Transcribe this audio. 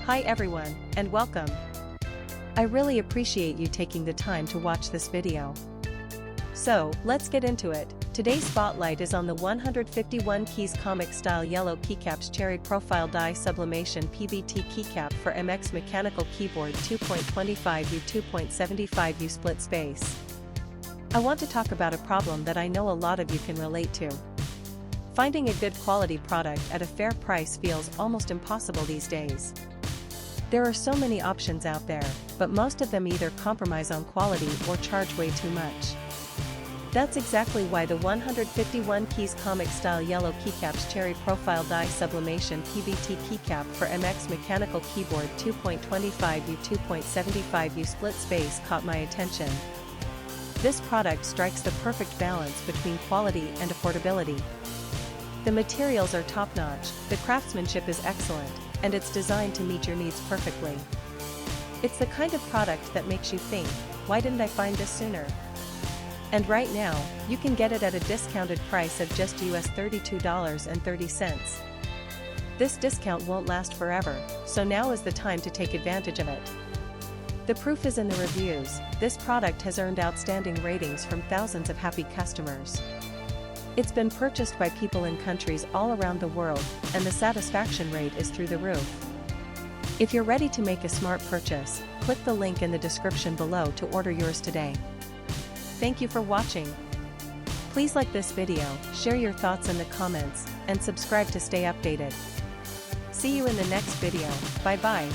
Hi everyone, and welcome. I really appreciate you taking the time to watch this video. So, let's get into it. Today's spotlight is on the 151 keys comic style yellow Keycaps cherry profile die sublimation PBT keycap for MX mechanical keyboard 2.25U 2.75U split space. I want to talk about a problem that I know a lot of you can relate to. Finding a good quality product at a fair price feels almost impossible these days. There are so many options out there, but most of them either compromise on quality or charge way too much. That's exactly why the 151 keys comic style yellow Keycaps cherry profile die sublimation PBT keycap for MX mechanical keyboard 2.25U 2.75U split space caught my attention. This product strikes the perfect balance between quality and affordability. The materials are top-notch, the craftsmanship is excellent, and it's designed to meet your needs perfectly. It's the kind of product that makes you think, why didn't I find this sooner? And right now, you can get it at a discounted price of just US $32.30. This discount won't last forever, so now is the time to take advantage of it. The proof is in the reviews. This product has earned outstanding ratings from thousands of happy customers. It's been purchased by people in countries all around the world, and the satisfaction rate is through the roof. If you're ready to make a smart purchase, click the link in the description below to order yours today. Thank you for watching. Please like this video, share your thoughts in the comments, and subscribe to stay updated. See you in the next video. Bye bye.